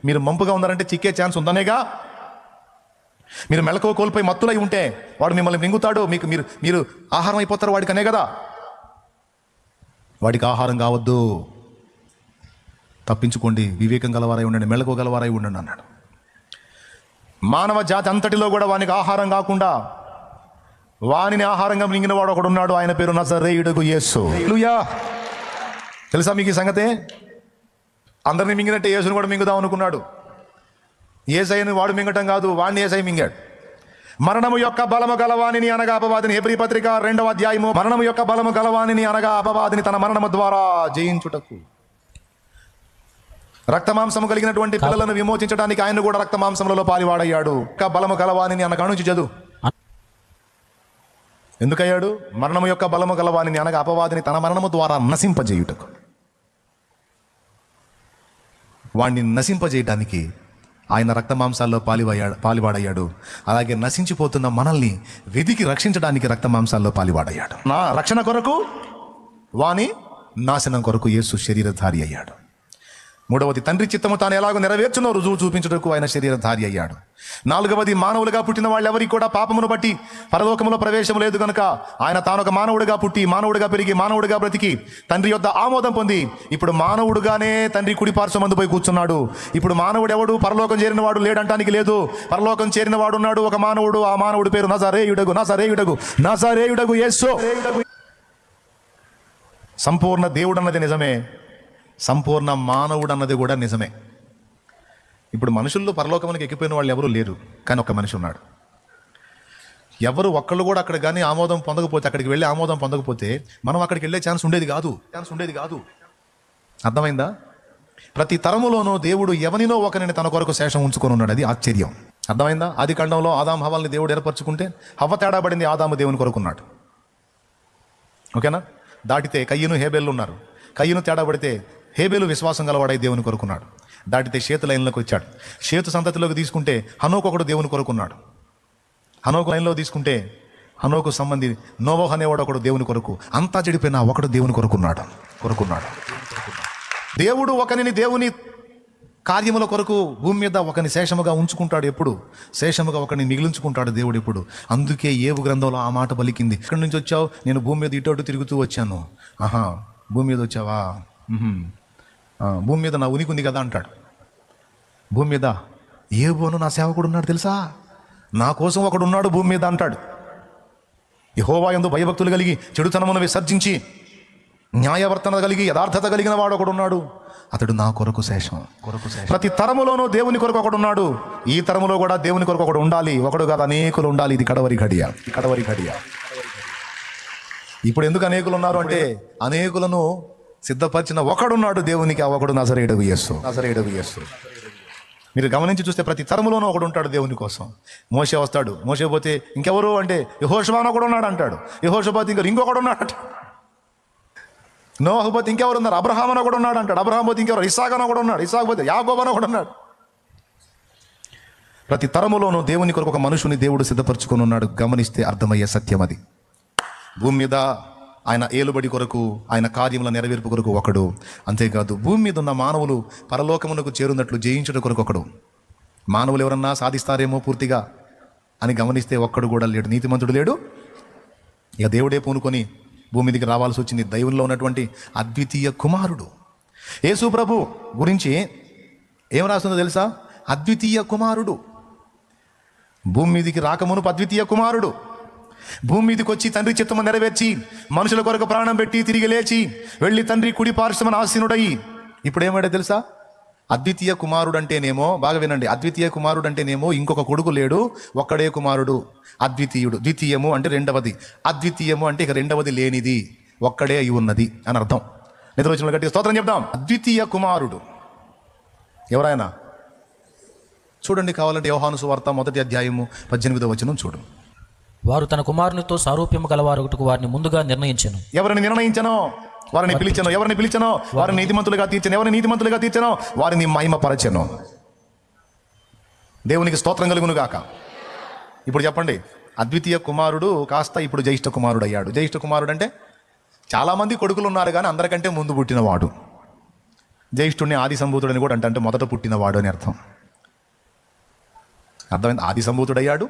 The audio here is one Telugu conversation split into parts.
మీరు మంపుగా ఉన్నారంటే చిక్కే ఛాన్స్ ఉందనేగా. మీరు మెలకువ కోల్పోయి మత్తులై ఉంటే వాడు మిమ్మల్ని మింగుతాడు, మీరు ఆహారం అయిపోతారు వాడికి, అనే కదా. వాడికి ఆహారం కావద్దు, తప్పించుకోండి, వివేకం గలవారై ఉండండి, మెలకువ గలవారై ఉండండి అన్నాడు. మానవ జాతి అంతటిలో కూడా వానికి ఆహారం కాకుండా వానిని ఆహారంగా మింగిన వాడు ఒకడున్నాడు. ఆయన పేరు నజరేయుడగు యేసు. హల్లెలూయా. తెలుసా మీకు ఈ సంగతే? అందరిని మింగినట్టే యేసుని కూడా మింగుదాం అనుకున్నాడు. యేసయ్యను వాడు మింగటం కాదు, వాడిని యేసయ్య మింగాడు. మరణము యొక్క బలము గలవానిని అనగా అపవాదిని, హెబ్రీ పత్రిక 2వ అధ్యాయము. మరణము యొక్క బలము గలవానిని అనగా అపవాదిని తన మరణము ద్వారా జయించుటకు, రక్తమాంసము కలిగినటువంటి పిల్లలను విమోచించడానికి ఆయన కూడా రక్తమాంసములలో పాలివాడయ్యాడు. బలము గలవానిని అనగా నుంచి చదువు. ఎందుకయ్యాడు? మరణము యొక్క బలము గలవానిని అనగా అపవాదిని తన మరణము ద్వారా నశింపజేయుటకు. వాణ్ణి నశింపజేయటానికి ఆయన రక్తమాంసాల్లో పాలివాడయ్యాడు. అలాగే నశించిపోతున్న మనల్ని వెదికి రక్షించడానికి రక్తమాంసాల్లో పాలివాడయ్యాడు. నా రక్షణ కొరకు, వాని నాశనం కొరకు యేసు శరీరధారి అయ్యాడు. మూడవది, తండ్రి చిత్తము తాను ఎలాగో నెరవేర్చునో రుజువు చూపించుటకు ఆయన శరీరధారి అయ్యాడు. నాలుగవది, మానవులుగా పుట్టిన వాళ్ళు ఎవరికి కూడా పాపమును బట్టి పరలోకములో ప్రవేశం లేదు కనుక ఆయన తానొక మానవుడిగా పుట్టి, మానవుడిగా పెరిగి, మానవుడిగా బ్రతికి తండ్రి యొద్ద ఆమోదం పొంది ఇప్పుడు మానవుడుగానే తండ్రి కుడిపార్శ్వమందు పోయి కూర్చున్నాడు. ఇప్పుడు మానవుడు ఎవడు? పరలోకం చేరిన వాడు లేడంటానికి లేదు. పరలోకం చేరిన వాడు ఉన్నాడు, ఒక మానవుడు. ఆ మానవుడి పేరు నజరేయుడగు యేసు. సంపూర్ణ దేవుడు అన్నది నిజమే, సంపూర్ణ మానవుడు అన్నది కూడా నిజమే. ఇప్పుడు మనుషుల్లో పరలోకమునికి ఎక్కిపోయిన వాళ్ళు ఎవరు లేరు, కానీ ఒక మనిషి ఉన్నాడు. ఎవరు ఒక్కళ్ళు కూడా అక్కడ కానీ ఆమోదం పొందకపోతే, అక్కడికి వెళ్ళి ఆమోదం పొందకపోతే మనం అక్కడికి వెళ్ళే ఛాన్స్ ఉండేది కాదు. అర్థమైందా? ప్రతి తరములోనూ దేవుడు ఎవరినో ఒకరిని తన కొరకు శేషం ఉంచుకొని ఉన్నాడు. అది ఆశ్చర్యం. అర్థమైందా? ఆది కాండంలో ఆదాం హవ్వల్ని దేవుడు ఏర్పరచుకుంటే హవ్వ తేడా పడింది, ఆదాము దేవుని కొరకున్నాడు. ఓకేనా? దాటితే కయ్యను హేబేలు ఉన్నారు. కయ్యను తేడా పడితే హేబేలు విశ్వాసం గలవాడై దేవుని కొరకున్నాడు. దాటితే షేతు లైన్లోకి వచ్చాడు. షేతు సంతతిలోకి తీసుకుంటే హనోకు ఒకడు దేవుని కొరకున్నాడు. హనోకు లైన్లో తీసుకుంటే హనోకు సంబంధి నోవహు అనేవాడు ఒకడు దేవుని కొరకు. అంతా చెడిపోయినా ఒకడు దేవుని కొరకున్నాడు. దేవుడు ఒకరిని దేవుని కార్యముల కొరకు భూమి మీద ఒకరిని శేషముగా ఉంచుకుంటాడు. ఎప్పుడు? శేషముగా ఒకరిని మిగిలించుకుంటాడు దేవుడు ఎప్పుడు. అందుకే ఏవు గ్రంథంలో ఆ మాట పలికింది, ఇక్కడి నుంచి వచ్చావు, నేను భూమి మీద ఇటు తిరుగుతూ వచ్చాను. ఆహా, భూమి మీద వచ్చావా? భూమి మీద నా ఉనికి ఉంది కదా అంటాడు. భూమి మీద ఏబోను నా సేవకుడు ఉన్నాడు తెలుసా, నా కోసం ఒకడు ఉన్నాడు భూమి మీద అంటాడు. యెహోవా యందు భయభక్తులు కలిగి చెడుతనమును విసర్జించి న్యాయవర్తన కలిగి యథార్థత కలిగిన వాడు ఒకడు ఉన్నాడు, అతడు నా కొరకు శేషం. ప్రతి తరములోనూ దేవుని కొరకు ఒకడు ఉన్నాడు. ఈ తరములో కూడా దేవుని కొరకు ఒకడు ఉండాలి. ఒకడు కాదు, అనేకులు ఉండాలి. ఇది కడవరి ఘడియ. ఇప్పుడు ఎందుకు అనేకులు ఉన్నారు అంటే, అనేకులను సిద్ధపరిచిన ఒకడున్నాడు దేవునికి. ఆ ఒకడు నజరేయుడగు యేసు. మీరు గమనించి చూస్తే ప్రతి తరములోనూ ఒకడు ఉంటాడు దేవుని కోసం. మోషే వస్తాడు, మోషే పోతే ఇంకెవరు అంటే యెహోషువ అని ఒకడు ఉన్నాడు అంటాడు. యెహోషువ పోతే ఇంకొకడు ఉన్నాడు. నోవహు పోతే ఇంకెవరు ఉన్నారు? అబ్రహాం అని ఒకడు ఉన్నాడు అంటాడు. అబ్రహాం పోతే ఇంకెవరు? ఇస్సాకు అని ఒకడు ఉన్నాడు. ఇస్సాకు పోతే యాకోబు అని ఒకడు ఉన్నాడు. ప్రతి తరములోనూ దేవుని కొరకు ఒక మనుషుని దేవుడు సిద్ధపరచుకొని ఉన్నాడు. గమనిస్తే అర్థమయ్యే సత్యం అది. భూమి మీద ఆయన ఏలుబడి కొరకు, ఆయన కార్యముల నెరవేర్పు కొరకు ఒకడు. అంతేకాదు, భూమి మీద ఉన్న మానవులు పరలోకమునకు చేరున్నట్లు జయించుట కొరకు ఒకడు. మానవులు ఎవరన్నా సాధిస్తారేమో పూర్తిగా అని గమనిస్తే ఒక్కడు కూడా లేడు, నీతిమంతుడు లేడు. ఇక దేవుడే పూనుకొని భూమి మీదకి రావాల్సి వచ్చింది. దైవంలో ఉన్నటువంటి అద్వితీయ కుమారుడు యేసు ప్రభు గురించి ఏం రాస్తుందో తెలుసా? అద్వితీయ కుమారుడు. భూమి మీదకి రాకమునుపు అద్వితీయ కుమారుడు. భూమి మీదకి వచ్చి తండ్రి చిత్తము నెరవేర్చి మనుషుల కొరకు ప్రాణం పెట్టి తిరిగి లేచి వెళ్ళి తండ్రి కుడి పార్శ్వమున ఆసీనుడయి ఇప్పుడు ఏమాడో తెలుసా? అద్వితీయ కుమారుడు అంటేనేమో, బాగా వినండి, అద్వితీయ కుమారుడు అంటేనేమో ఇంకొక కొడుకు లేడు, ఒక్కడే కుమారుడు. అద్వితీయుడు. ద్వితీయము అంటే రెండవది, అద్వితీయము అంటే ఇక రెండవది లేనిది, ఒక్కడే అయి ఉన్నది అని అర్థం. నిద్రవచనంలో గట్టిగా స్తోత్రం చెప్దాం. అద్వితీయ కుమారుడు ఎవరైనా చూడండి, కావాలంటే యోహాను సువార్త 1వ అధ్యాయము 18వ వచనం చూడు. వారు తన కుమారునితో సారూప్యము గలవారొకటికి వారిని ముందుగా నిర్ణయించెను. ఎవరిని నిర్ణయించనో వారిని పిలిచను, ఎవరిని పిలిచనో వారిని నీతిమంతులుగా తీర్చను, ఎవరిని నీతిమంతులుగా తీర్చనో వారిని మహిమపరచెను. దేవునికి స్తోత్రం కలుగును గాక. ఇప్పుడు చెప్పండి, అద్వితీయ కుమారుడు కాస్త ఇప్పుడు జ్యేష్ఠ కుమారుడు అయ్యాడు. జ్యేష్ఠ కుమారుడు అంటే చాలామంది కొడుకులు ఉన్నారు కానీ అందరికంటే ముందు పుట్టినవాడు. జ్యేష్ఠుడిని ఆది సంభూతుడని కూడా అంటే మొదట పుట్టినవాడు అని అర్థం. అర్థమైంది? ఆది సంభూతుడయ్యాడు,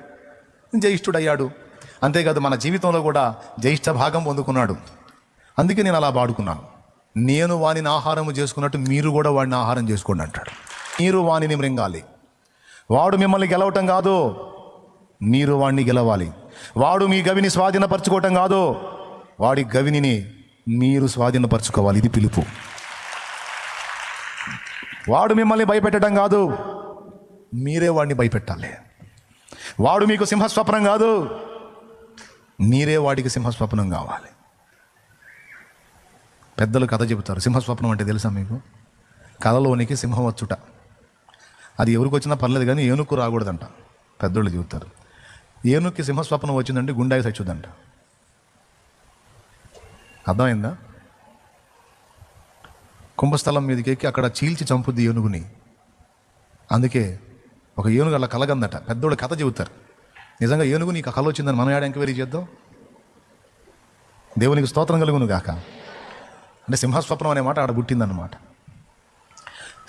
జ్యేష్ఠుడయ్యాడు. అంతేకాదు మన జీవితంలో కూడా జ్యేష్ఠ భాగం పొందుకున్నాడు. అందుకే నేను అలా వాడుకున్నాను. నేను వానిని ఆహారం చేసుకున్నట్టు మీరు కూడా వాడిని ఆహారం చేసుకోండి అంటాడు. మీరు వానిని మృంగాలి. వాడు మిమ్మల్ని గెలవటం కాదు, మీరు వాడిని గెలవాలి. వాడు మీ గవిని స్వాధీనపరచుకోవటం కాదు, వాడి గవిని మీరు స్వాధీనపరచుకోవాలి. ఇది పిలుపు. వాడు మిమ్మల్ని భయపెట్టడం కాదు, మీరే వాడిని భయపెట్టాలి. వాడు మీకు సింహస్వప్నం కాదు, మీరే వాడికి సింహస్వప్నం కావాలి. పెద్దలు కథ చెబుతారు. సింహస్వప్నం అంటే తెలుసా మీకు? కథలోనికి సింహం వచ్చుట. అది ఎవరికి వచ్చినా పర్లేదు కానీ ఏనుక్కు రాకూడదంట. పెద్దోళ్ళు చెబుతారు. ఏనుక్కి సింహస్వప్నం వచ్చిందంటే గుండాయి చచ్చుదంట. అర్థమైందా? కుంభస్థలం మీదకి ఎక్కి అక్కడ చీల్చి చంపుద్ది ఏనుగుని. అందుకే ఒక ఏనుగు అలా కలగందట. పెద్దోళ్ళు కథ చెబుతారు. నిజంగా ఏనుగు నీకు కళ వచ్చిందని మనం యాడ ఎంక్వైరీ చేద్దాం. దేవునికి స్తోత్రం కలుగును గాక. అంటే సింహస్వప్నం అనే మాట ఆడ పుట్టిందన్నమాట.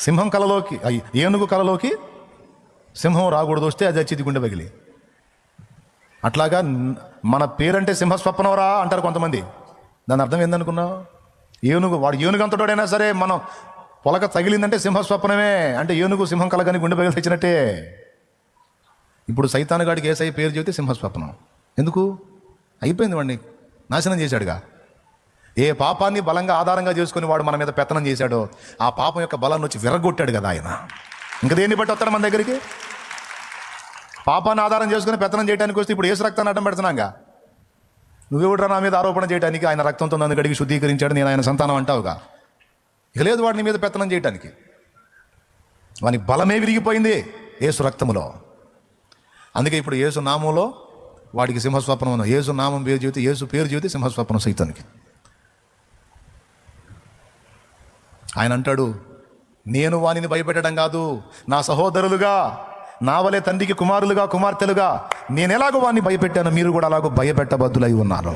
సింహం కళలోకి, ఏనుగు కళలోకి సింహం రాకూడదు, వస్తే అది చచ్చిది గుండె పగిలి. అట్లాగా మన పేరంటే సింహస్వప్నం రా అంటారు కొంతమంది. దాని అర్థం ఏందనుకున్నావు? ఏనుగు, వాడు ఏనుగు అంతటోడైనా సరే మనం పొలక తగిలిందంటే సింహస్వప్నమే. అంటే ఏనుగు సింహం కలగని గుండె పగిలి తెచ్చినట్టే. ఇప్పుడు సైతానుగాడికి ఏసై పేరు చెబితే సింహస్వప్నం. ఎందుకు? అయిపోయింది, వాడిని నాశనం చేశాడుగా. ఏ పాపాన్ని బలంగా ఆధారంగా చేసుకుని వాడు మన మీద పెత్తనం చేశాడో ఆ పాపం యొక్క బలాన్ని వచ్చి విరగొట్టాడు కదా ఆయన. ఇంకా దేన్ని బట్టి వస్తాడు మన దగ్గరికి? పాపాన్ని ఆధారం చేసుకుని పెత్తనం చేయడానికి వస్తే ఇప్పుడు ఏసు రక్తాన్ని అడ్డం పెడుతున్నాగా. నువ్వెవడరా నా మీద ఆరోపణ చేయడానికి? ఆయన రక్తంతో నన్ను గడిగి శుద్ధీకరించాడు, నేను ఆయన సంతానం అంటావుగా. ఇక లేదు వాడిని మీద పెత్తనం చేయడానికి. వాని బలమే విరిగిపోయింది ఏసు రక్తములో. అందుకే ఇప్పుడు ఏసు నామంలో వాడికి సింహస్వప్నం ఉంది. ఏసు నామం పేరు చెబితే, ఏసు పేరు చెబితే సింహస్వప్నం సైతానికి. ఆయన అంటాడు, నేను వానిని భయపెట్టడం కాదు, నా సహోదరులుగా, నా వలె తండ్రికి కుమారులుగా కుమార్తెలుగా నేను ఎలాగో వాడిని భయపెట్టాను, మీరు కూడా అలాగో భయపెట్టబద్దులై ఉన్నారు.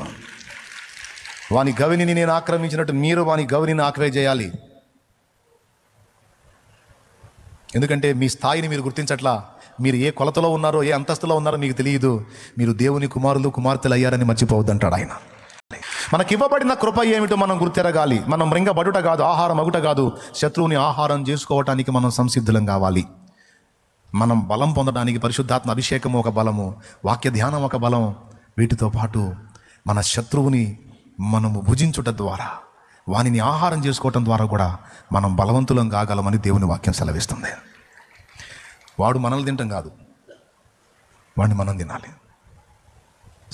వాని గవిని నేను ఆక్రమించినట్టు మీరు వాని గవిని ఆక్రమణ చేయాలి. ఎందుకంటే మీ స్థాయిని మీరు గుర్తించట్లా. మీరు ఏ కొలతలో ఉన్నారో, ఏ అంతస్తులో ఉన్నారో మీకు తెలియదు. మీరు దేవుని కుమారులు కుమార్తెలు అయ్యారని మర్చిపోవద్దంటాడు ఆయన. మనకివ్వబడిన కృప ఏమిటో మనం గుర్తెరగాలి. మనం మృంగబడుట కాదు, ఆహారం అగుట కాదు, శత్రువుని ఆహారం చేసుకోవటానికి మనం సంసిద్ధులం కావాలి. మనం బలం పొందడానికి పరిశుద్ధాత్మ అభిషేకం ఒక బలము, వాక్య ధ్యానం ఒక బలం. వీటితో పాటు మన శత్రువుని మనము భుజించుట ద్వారా, వానిని ఆహారం చేసుకోవటం ద్వారా కూడా మనం బలవంతులం కాగలమని దేవుని వాక్యం సెలవిస్తుంది. వాడు మనల్ని తినటం కాదు, వాడిని మనం తినాలి.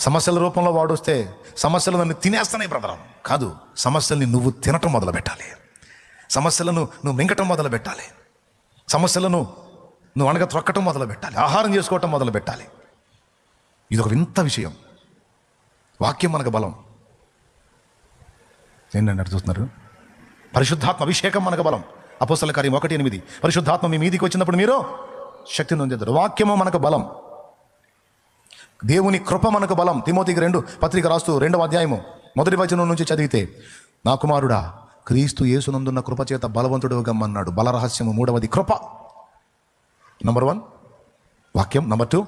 సమస్యల రూపంలో వాడు వస్తే సమస్యలు నన్ను తినేస్తానే బ్రదరం కాదు, సమస్యల్ని నువ్వు తినటం మొదలు పెట్టాలి. సమస్యలను నువ్వు మింగటం మొదలు పెట్టాలి. సమస్యలను నువ్వు అనగా త్రొక్కటం మొదలు పెట్టాలి. ఆహారం చేసుకోవటం మొదలు పెట్టాలి. ఇది ఒక వింత విషయం. వాక్యం మనకు బలం. ఏంటంటే చూస్తున్నారు? పరిశుద్ధాత్మ అభిషేకం మనకు బలం. అపోస్తల కార్యం 1:8 పరిశుద్ధాత్మ మీ మీదికి వచ్చినప్పుడు మీరు శక్తిని పొందుతారు. వాక్యము మనకు బలం. దేవుని కృప మనకు బలం. తిమోతికి 2 పత్రిక రాస్తూ 2వ అధ్యాయము 1వ వచనం నుంచి చదివితే, నా కుమారుడా, క్రీస్తు యేసునందున్న కృప చేత బలవంతుడు గమ్మన్నాడు. బలరహస్యము 3వది కృప. నంబర్ 1 వాక్యం, నంబర్ 2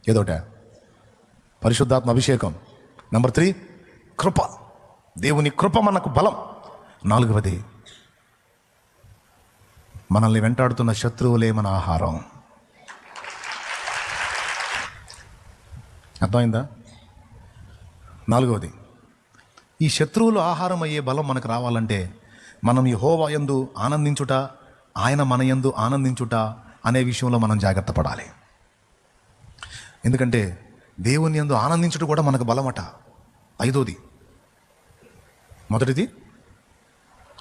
ఏదోట పరిశుద్ధాత్మ అభిషేకం, నంబర్ 3 కృప. దేవుని కృప మనకు బలం. 4వది మనల్ని వెంటాడుతున్న శత్రువులే మన ఆహారం. అర్థమైందా? 4వది ఈ శత్రువులు ఆహారం అయ్యే బలం మనకు రావాలంటే మనం యెహోవా యందు ఆనందించుట, ఆయన మన యందు ఆనందించుట అనే విషయంలో మనం జాగ్రత్త పడాలి. ఎందుకంటే దేవుని యందు ఆనందించుట కూడా మనకు బలమట. 5వది, మొదటిది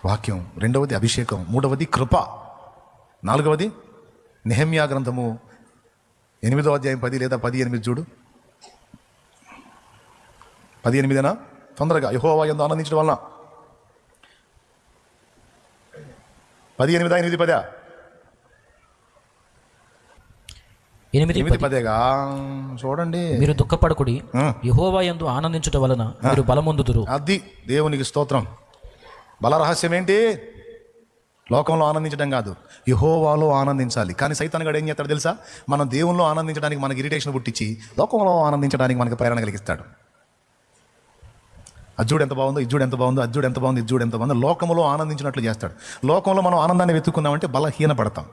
వాక్యం, 2వది అభిషేకం, 3వది కృప, 4వది నెహెమ్యా గ్రంథము 8వ అధ్యాయం 10 లేదా 10:8 చూడు. 10:8 తొందరగా. యెహోవా యందు ఆనందించడం వలన 10:8 8 10 8:10గా చూడండి. మీరు దుఃఖపడకుడి, యెహోవా యందు ఆనందించుట వలన మీరు బలమొందుదురు. అది దేవునికి స్తోత్రం. బల రహస్యం ఏంటి? లోకంలో ఆనందించడం కాదు, యెహోవాలో ఆనందించాలి. కానీ సైతాన్ గాడు ఏం చేస్తాడు తెలుసా? మనం దేవుల్లో ఆనందించడానికి మనకి ఇరిటేషన్ పుట్టించి లోకంలో ఆనందించడానికి మనకి ప్రేరణ కలిగిస్తాడు. అజ్జుడు ఎంత బాగుందో, ఇజ్జుడు ఎంత బాగుందో, అజ్జుడు ఎంత బాగుందో, ఇజ్జుడు ఎంత బాగుందో లోకంలో ఆనందించినట్లు చేస్తాడు. లోకంలో మనం ఆనందాన్ని వెతుక్కున్నామంటే బలహీన పడతాం.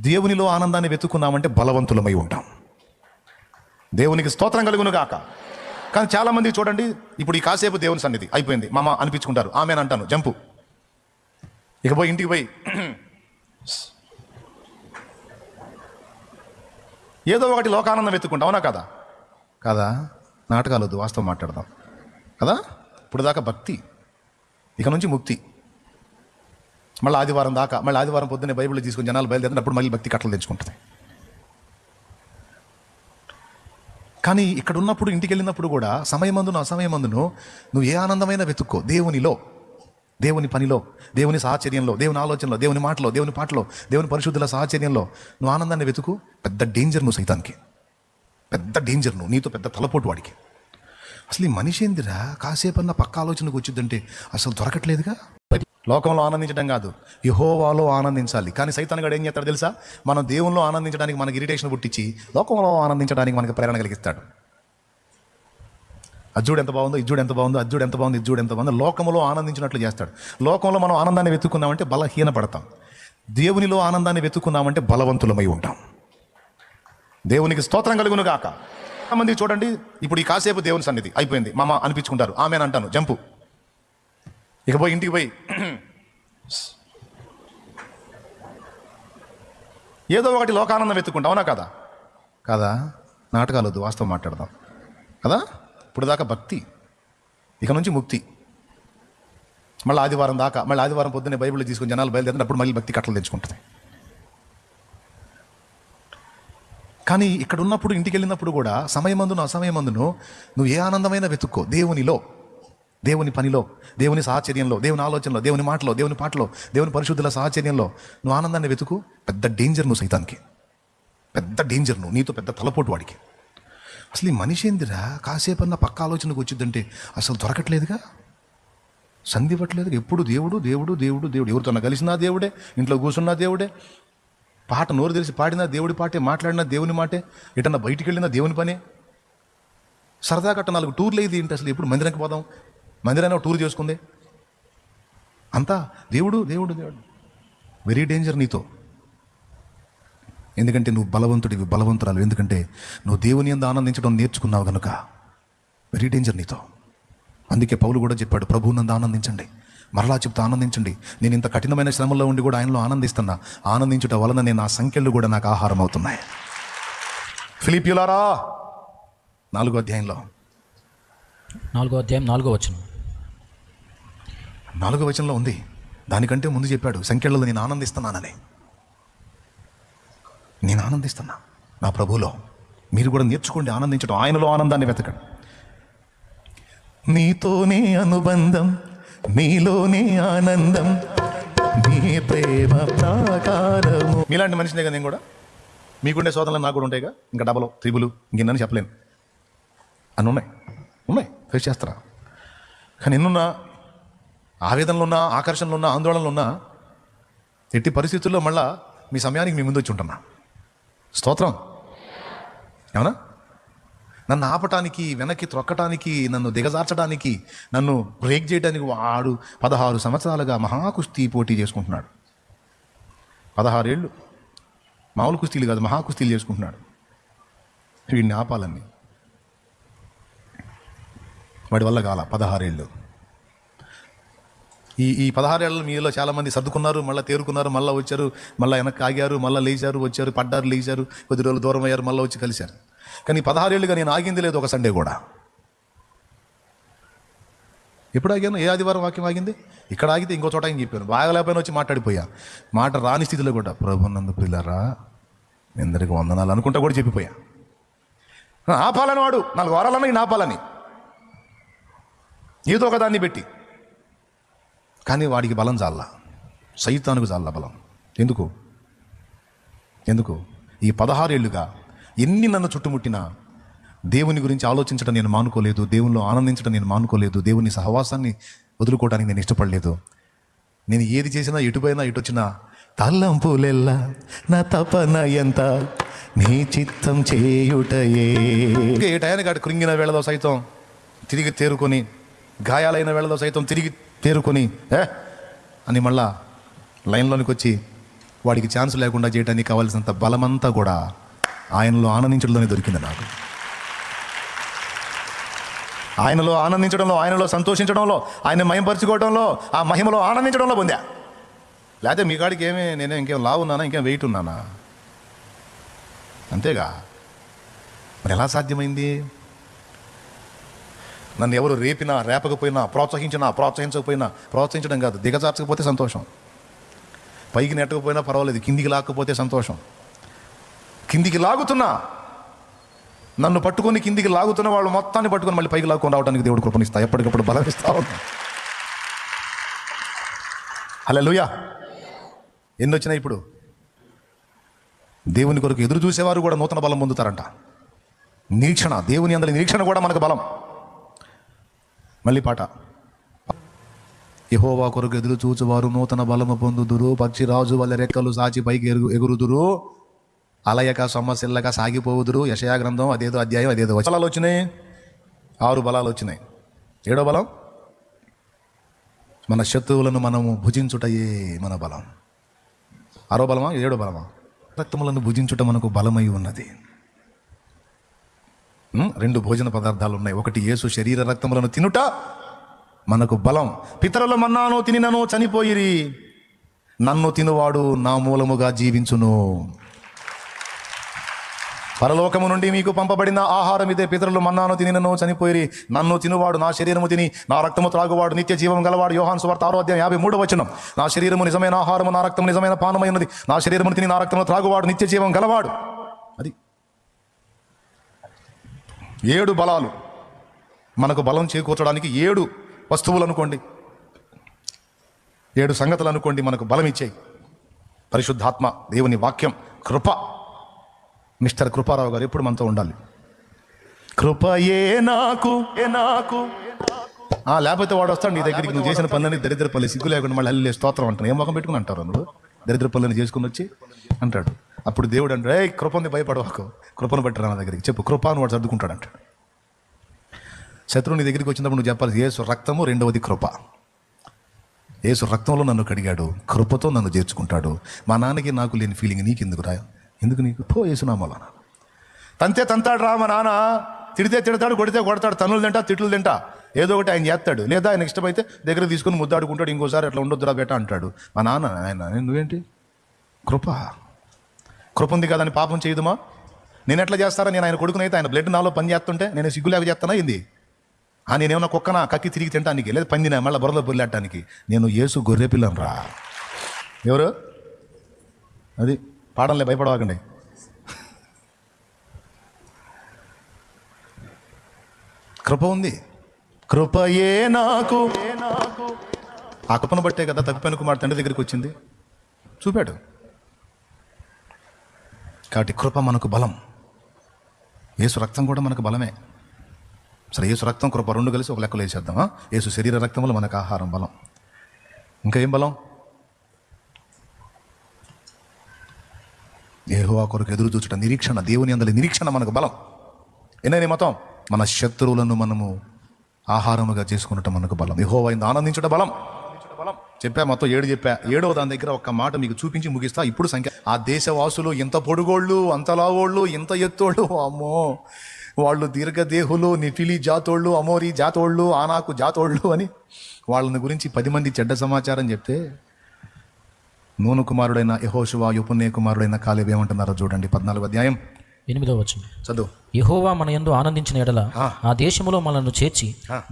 దేవునిలో ఆనందాన్ని వెతుక్కున్నామంటే బలవంతులమై ఉంటాం. దేవునికి స్తోత్రం కలుగును గాక. కానీ చాలామంది చూడండి, ఇప్పుడు ఈ కాసేపు దేవుని సన్నిధి అయిపోయింది మామ అనిపించుకుంటారు, ఆమెను అంటాను జంపు, ఇక పోయి ఇంటికి పోయి ఏదో ఒకటి లోకానందం వెతుక్కుంటాం. అవునా కదా? కదా, నాటకాలు వద్దు, వాస్తవం మాట్లాడదాం కదా. ఇప్పుడు దాకా భక్తి, ఇక నుంచి ముక్తి. మళ్ళీ ఆదివారం దాకా, మళ్ళీ ఆదివారం పొద్దున్నే బైబిల్ తీసుకుని జనాలు బయలుదేరినప్పుడు మళ్ళీ భక్తి కట్టలు తెచ్చుకుంటుంది. కానీ ఇక్కడ ఉన్నప్పుడు, ఇంటికి వెళ్ళినప్పుడు కూడా సమయమందును అసమయమందును నువ్వు ఏ ఆనందమైన వెతుక్కో. దేవునిలో, దేవుని పనిలో, దేవుని సాహచర్యంలో, దేవుని ఆలోచనలో, దేవుని మాటలో, దేవుని పాటలో, దేవుని పరిశుద్ధుల సాహచర్యంలో నువ్వు ఆనందాన్ని వెతుకు. పెద్ద డేంజర్ నువ్వు సైతానికి, పెద్ద డేంజర్ నువ్వు, నీతో పెద్ద తలపోటు వాడికి. అసలు ఈ మనిషి ఏందిరా కాసేపన్నా పక్క ఆలోచనకు వచ్చిందంటే అసలు దొరకట్లేదుగా. లోకంలో ఆనందించడం కాదు, యెహోవాలో ఆనందించాలి. కానీ సైతాన్ గాడు ఏం చేస్తాడు తెలుసా? మనం దేవుల్లో ఆనందించడానికి మనకి ఇరిటేషన్ పుట్టించి లోకంలో ఆనందించడానికి మనకి ప్రేరణ కలిగిస్తాడు. అజ్జుడు ఎంత బాగుందో, ఇజ్జుడు ఎంత బాగుందో, అజ్జుడు ఎంత బాగుందో, ఇజ్జుడు ఎంత బాగుందో లోకంలో ఆనందించినట్లు చేస్తాడు. లోకంలో మనం ఆనందాన్ని వెతుక్కున్నామంటే బలహీన పడతాం. దేవునిలో ఆనందాన్ని వెతుక్కున్నామంటే బలవంతులమై ఉంటాం. దేవునికి స్తోత్రం కలుగును గాక. మంది చూడండి, ఇప్పుడు ఈ కాసేపు దేవుని సన్నిధి అయిపోయింది మామ అనిపించుకుంటారు, ఆమెను అంటాను జంపు, ఇక పోయి ఇంటికి పోయి ఏదో ఒకటి లోకానందం వెతుక్కుంటాం. అవునా కదా? కదా, నాటకాలు వద్దు, వాస్తవం మాట్లాడదాం కదా. ఇప్పుడు దాకా భక్తి, ఇక నుంచి ముక్తి. మళ్ళీ ఆదివారం దాకా, మళ్ళీ ఆదివారం పొద్దున్నే బైబిల్ తీసుకుని జనాలు బయలుదేరినప్పుడు మళ్ళీ భక్తి కట్టలు తెచ్చుకుంటుంది. కానీ ఇక్కడ ఉన్నప్పుడు, ఇంటికి వెళ్ళినప్పుడు కూడా సమయమందును అసమయమందును నువ్వు ఏ ఆనందమైన వెతుక్కో. దేవునిలో, దేవుని పనిలో, దేవుని సాహచర్యంలో, దేవుని ఆలోచనలో, దేవుని మాటలో, దేవుని పాటలో, దేవుని పరిశుద్ధుల సాహచర్యంలో నువ్వు ఆనందాన్ని వెతుకు. పెద్ద డేంజర్ నువ్వు సైతానికి, పెద్ద డేంజర్ నువ్వు, నీతో పెద్ద తలపోటు వాడికి. అసలు ఈ మనిషి ఏందిరా కాసేపన్నా పక్క ఆలోచనకు వచ్చిందంటే అసలు దొరకట్లేదుగా, సంధివ్వట్లేదుగా. ఎప్పుడు దేవుడు దేవుడు దేవుడు దేవుడు, ఎవరితోన్నా కలిసినా దేవుడే, ఇంట్లో కూర్చున్నా దేవుడే, పాట నోరు తెలిసి పాడినా దేవుడి పాటే, మాట్లాడినా దేవుని మాటే, ఎటన్నా బయటికి వెళ్ళినా దేవుని పనే. సరదా గట్ట 4 టూర్లు అయింది ఏంటి అసలు? ఎప్పుడు మందిరానికి పోదాం, మందిరాన్ని ఒక టూర్ చేసుకుంది, అంతా దేవుడు దేవుడు దేవుడు. వెరీ డేంజర్ నీతో. ఎందుకంటే నువ్వు బలవంతుడివి, బలవంతురాలు. ఎందుకంటే నువ్వు దేవుని యందు ఆనందించడం నేర్చుకున్నావు కనుక. వెరీ డేంజర్ నీతో. అందుకే పౌలు కూడా చెప్పాడు, ప్రభువునందు ఆనందించండి. మరలా చెప్తా, ఆనందించండి. నేను ఇంత కఠినమైన శ్రమల్లో ఉండి కూడా ఆయనలో ఆనందిస్తున్నా. ఆనందించుట వలన నేను ఆ సంఖ్యలు కూడా నాకు ఆహారం అవుతున్నాయి. ఫిలిప్పీయులారా 4వ అధ్యాయంలో 4వ అధ్యాయం 4వ వచనం, 4వ వచనంలో ఉంది. దానికంటే ముందు చెప్పాడు, సంఖ్యలలో నేను ఆనందిస్తున్నానని. నేను ఆనందిస్తున్నా నా ప్రభువులో. మీరు కూడా నేర్చుకోండి ఆనందించడం, ఆయనలో ఆనందాన్ని వెతకండి. నీతోనే అనుబంధం, నీలోనే ఆనందం, నీ ప్రేమ ప్రాకారము. మీలాంటి మనిషినే కదా నేను కూడా. మీకుండే శోధనలు నాకు కూడా ఉంటాయిగా, ఇంకా డబలు త్రిబులు ఇంకెన్నని చెప్పలేను. అన్నీ ఉన్నాయి ఫేస్ చేస్తారా. కానీ ఎన్నున్నా, ఆవేదనలు ఉన్నా, ఆకర్షణలు ఉన్నా, ఆందోళనలు ఉన్నా, ఎట్టి పరిస్థితుల్లో మళ్ళా మీ సమయానికి మీ ముందు వచ్చి ఉంటున్నా. స్తోత్రం. ఏమన్నా నన్ను ఆపటానికి, వెనక్కి త్రొక్కటానికి, నన్ను దిగజార్చడానికి, నన్ను బ్రేక్ చేయడానికి వాడు 16 సంవత్సరాలుగా మహాకుస్తీ పోటీ చేసుకుంటున్నాడు. 16 ఏళ్ళు మామూలు కుస్తీలు కాదు, మహాకుస్తీలు చేసుకుంటున్నాడు. వీడిని ఆపాలని వాడి వల్ల కాల. 16 ఏళ్ళు. ఈ 16 ఏళ్ళలో మీలో చాలామంది సర్దుకున్నారు, మళ్ళీ తేరుకున్నారు, మళ్ళీ వచ్చారు, మళ్ళీ వెనక్కి ఆగారు, మళ్ళీ లేచారు, వచ్చారు, పడ్డారు, లేచారు, కొద్ది రోజులు దూరం అయ్యారు, మళ్ళీ వచ్చి కలిశారు. కానీ 16 ఏళ్ళుగా నేను ఆగింది లేదు ఒక సండే కూడా. ఎప్పుడు ఆగాను? ఏ ఆదివారం వాక్యం ఆగింది? ఇక్కడ ఆగితే ఇంకో చోట ఆగి చెప్పాను. బాగలేకపోయినా వచ్చి మాట్లాడిపోయా. మాట రాని స్థితిలో కూడా ప్రభునందు ప్రియులారా ఎందరికి వందనాలు అనుకుంటా కూడా చెప్పిపోయా. ఆపాలని వాడు 4 వారాలన్నా ఈయన ఆపాలని ఏదో ఒక దాన్ని పెట్టి. కానీ వాడికి బలం చాలా, సైతానుకు చాలా బలం. ఎందుకు ఈ 16 ఏళ్ళుగా ఎన్ని నన్ను చుట్టుముట్టినా దేవుని గురించి ఆలోచించడం నేను మానుకోలేదు, దేవునిలో ఆనందించడం నేను మానుకోలేదు, దేవుని సహవాసాన్ని వదులుకోవడానికి నేను ఇష్టపడలేదు. నేను ఏది చేసినా ఎటుపోయినా ఇటు వచ్చినా తల్లంపులెల్లా నా తపన ఎంత నీ చిత్తం చేయుటయే. ఏ టయానికి అటు కృంగిన వేళలో సైతం తిరిగి తేరుకొని, గాయాలైన వేళలో సైతం తిరిగి తేరుకొని అని మళ్ళా లైన్లోనికి వచ్చి వాడికి ఛాన్స్ లేకుండా చేయడానికి కావాల్సినంత బలమంతా కూడా ఆయనలో ఆనందించడంలోనే దొరికింది నాకు. ఆయనలో ఆనందించడంలో, ఆయనలో సంతోషించడంలో, ఆయన మహిమపరచుకోవడంలో, ఆ మహిమలో ఆనందించడంలో పొందా. లేకపోతే మీ కాడికి నేనే ఇంకేం లావు ఉన్నానా, ఇంకేం వెయిట్ ఉన్నానా? అంతేగా. మరి ఎలా సాధ్యమైంది? నన్ను ఎవరు రేపినా, రేపకపోయినా, ప్రోత్సహించకపోయినా, ప్రోత్సహించడం కాదు, దిగజార్చకపోతే సంతోషం. పైకి నెట్టకపోయినా పర్వాలేదు, కిందికి లాక్కపోతే సంతోషం. కిందికి లాగుతున్నా, నన్ను పట్టుకొని కిందికి లాగుతున్న వాళ్ళు మొత్తాన్ని పట్టుకొని మళ్ళీ పైకి లాక్కొని రావడానికి దేవుడు కృపణిస్తా, ఎప్పటికప్పుడు బలమిస్తా ఉన్నా. హల్లెలూయా. ఎన్ని వచ్చినాయి ఇప్పుడు? దేవుని కొరకు ఎదురు చూసేవారు కూడా నూతన బలం పొందుతారంట. నిరీక్షణ, దేవుని అందరి నిరీక్షణ కూడా మనకు బలం. మళ్ళీ పాట, యెహోవా కొరకు ఎదురు చూచువారు నూతన బలము పొందుదురు, పక్షిరాజు వల్ల రెక్కలు సాచి పైకి ఎగురుదురు, అలయక సొమ్మసిల్లక సాగిపోవుదురు. యెషయా గ్రంథం అదేదో అధ్యాయం అదేదో బలాలు వచ్చినాయి. 6 బలాలు వచ్చినాయి. 7వ బలం, మన శత్రువులను మనము భుజించుటయే మన బలం. 6వ బలమా 7వ బలమా? రక్తములను భుజించుట మనకు బలమై ఉన్నది. 2 భోజన పదార్థాలు ఉన్నాయి. ఒకటి యేసు శరీర రక్తములను తినుట మనకు బలం. పితరుల మన్నాను తినినను చనిపోయిరి, నన్ను తినువాడు నా మూలముగా జీవించును. పరలోకము నుండి మీకు పంపబడిన ఆహారం ఇదే. పితరులు మన్నాను తినినను చనిపోయిరి, నన్ను తినువాడు నా శరీరము తిని నా రక్తము త్రాగువాడు నిత్య జీవం గలవాడు. యోహాను సువార్త 6వ అధ్యాయం 53వ వచనం. నా శరీరము నిజమైన ఆహారము, నా రక్తము నిజమైన పానమై ఉన్నది. నా శరీరమును తిని నా రక్తము త్రాగువాడు నిత్య జీవం గలవాడు. అది 7 బలాలు మనకు బలం చేకూర్చడానికి. 7 వస్తువులు అనుకోండి, 7 సంగతులు అనుకోండి మనకు బలం ఇచ్చాయి. పరిశుద్ధాత్మ, దేవుని వాక్యం, కృప. మిస్టర్ కృపారావు గారు ఎప్పుడు మనతో ఉండాలి. కృపయే నాకు లేకపోతే వాడు వస్తాడు నీ దగ్గరికి, నువ్వు చేసిన పనులని దరిద్ర పనులు, సిగ్గు లేకుండా మళ్ళీ అల్లి స్తోత్రం అంటాను. ఏం ముఖం పెట్టుకుని అంటారు నువ్వు? దరిద్ర పనులని చేసుకుని వచ్చి అంటాడు. అప్పుడు దేవుడు అంటాడు, ఏ కృపని భయపడవాకు, కృపను బట్టి రా నా దగ్గరికి, చెప్పు కృప అని వాడు సర్దుకుంటాడు అంటాడు. శత్రువు నీ దగ్గరికి వచ్చినప్పుడు నువ్వు చెప్పాలి, యేసు రక్తము, 2వది కృప. యేసు రక్తంలో నన్ను కడిగాడు, కృపతో నన్ను చేర్చుకుంటాడు. మా నాన్నకి నాకు లేని ఫీలింగ్ నీకెందుకు రా? ఎందుకు నీకు? పో యేసునామా. తంతే తంతాడు రా మా నాన్న, తిడితే తిడతాడు, కొడితే కొడతాడు, తన్నులు తింటా, తిట్లు తింటా, ఏదో ఒకటి ఆయన చేస్తాడు. లేదా ఆయన ఇష్టమైతే దగ్గర తీసుకుని ముద్దాడుకుంటాడు, ఇంకోసారి అట్లా ఉండొద్దురా బేట అంటాడు మా నాన్న. ఆయన నువ్వేంటి? కృప ఉంది కదా అని పాపం చేయదుమా? నేను ఎట్లా చేస్తారా? నేను ఆయన కొడుకునైతే ఆయన బ్లడ్ నాలో పని చేస్తుంటే నేను సిగ్గులేక చేస్తానా ఏంది? నేనేమన్నా కుక్కనా కక్కి తిరిగి తింటానికి, లేదా పందినా మళ్ళీ బుర్రలో పొల్లాడటానికి? నేను యేసు గొర్రె పిల్లను రా. ఎవరు? అది పాడంలే, భయపడవాకండి. కృప ఉంది. కృపయే నాకు. ఆ కృపను బట్టే కదా తప్పిపోయిన కుమార్ తండ్రి దగ్గరికి వచ్చింది, చూపాడు. కాబట్టి కృప మనకు బలం. యేసు రక్తం కూడా మనకు బలమే. సరే, యేసు రక్తం, కృప 2 కలిసి ఒక లెక్కలో వేసేద్దామా? యేసు శరీర రక్తములు మనకు ఆహారం, బలం. ఇంకా ఏం బలం? యెహోవా కొరకు ఎదురు చూచుట నిరీక్షణ, దేవుని అందరి నిరీక్షణ మనకు బలం. ఎన్నైనా మొత్తం మన శత్రువులను మనము ఆహారముగా చేసుకున్నట్టు మనకు బలం. యెహోవా యందు ఆనందించుట బలం. చెప్పా, మొత్తం 7 చెప్పా. 7వ దాని దగ్గర ఒక్క మాట మీకు చూపించి ముగిస్తా. ఇప్పుడు సంఖ్య. ఆ దేశవాసులు ఎంత పొడుగోళ్ళు, అంత లావోళ్ళు, ఎంత ఎత్తోళ్ళు, అమ్మో వాళ్ళు దీర్ఘదేహులు, నిఫిలి జాతోళ్ళు, అమోరి జాతోళ్ళు, ఆనాకు జాతోళ్ళు అని వాళ్ళని గురించి 10 మంది చెడ్డ సమాచారం చెప్తే నూను కుమారుడైన యెహోషువ, యెఫున్నె కుమారుడైన కాలేబు ఏమంటున్నారో చూడండి. 14వ అధ్యాయం 8వ వచనం. చదువు. యెహోవా మన యందు ఆనందించిన ఎడల ఆ దేశములో మనల్ని చేర్చి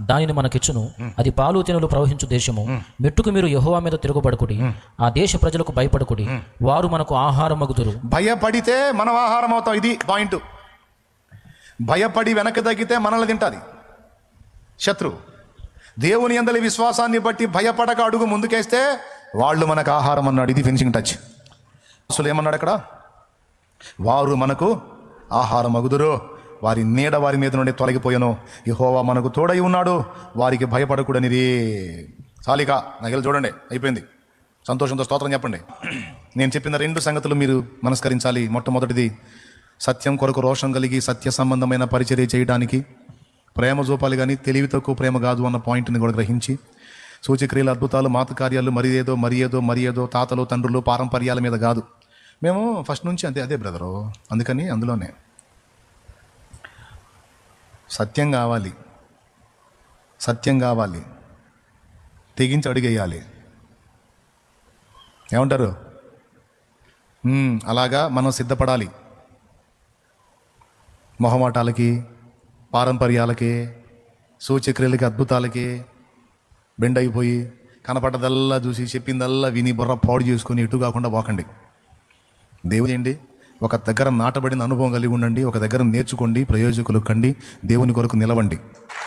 దానిని మనకిచ్చును. అది పాలు తేనెలు ప్రవహించు దేశము. మెట్టుకు మీరు యెహోవా మీద తిరుగుబడకుడి, ఆ దేశ ప్రజలకు భయపడకుడి, వారు మనకు ఆహారం మగుదురు. భయపడితే మనం ఆహారం అవుతాం. ఇది పాయింట్. భయపడి వెనక్కి తగ్గితే మనల్ని తింటాది శత్రువు. దేవుని యందలి విశ్వాసాన్ని బట్టి భయపడక అడుగు ముందుకేస్తే వాళ్ళు మనకు ఆహారం అన్నాడు. ఇది ఫినిషింగ్ టచ్. అసలు ఏమన్నాడు అక్కడ? వారు మనకు ఆహారం అగుదురు, వారి నీడ వారి మీద నుండి తొలగిపోయాను, యెహోవా మనకు తోడై ఉన్నాడు, వారికి భయపడకూడనిది. సాలిక నగలు చూడండి, అయిపోయింది. సంతోషంతో స్తోత్రం చెప్పండి. నేను చెప్పిన 2 సంగతులు మీరు మనస్కరించాలి. మొట్టమొదటిది, సత్యం కొరకు రోషం కలిగి సత్య సంబంధమైన పరిచర్య చేయడానికి ప్రేమ చూపాలి, కానీ తెలివి తక్కువ ప్రేమ కాదు అన్న పాయింట్ని కూడా గ్రహించి, సూచక్రియలు, అద్భుతాలు, మాతకార్యాలు, మరి ఏదో తాతలు తండ్రులు పారంపర్యాల మీద కాదు. మేము ఫస్ట్ నుంచి అదే బ్రదరు. అందుకని అందులోనే సత్యం కావాలి, తెగించి అడిగేయాలి. ఏమంటారు? అలాగా మనం సిద్ధపడాలి. మొహమాటాలకి, పారంపర్యాలకి, సూచక్రియలకి, అద్భుతాలకి బెండ్ అయిపోయి కనపడ్డదల్లా చూసి చెప్పిందల్లా విని బుర్ర పాడు చేసుకుని ఎటు కాకుండా పోకండి. దేవుని ఒక దగ్గర నాటబడిన అనుభవం కలిగి ఉండండి. ఒక దగ్గర నేర్చుకోండి, ప్రయోజకులు కండి, దేవుని కొరకు నిలవండి.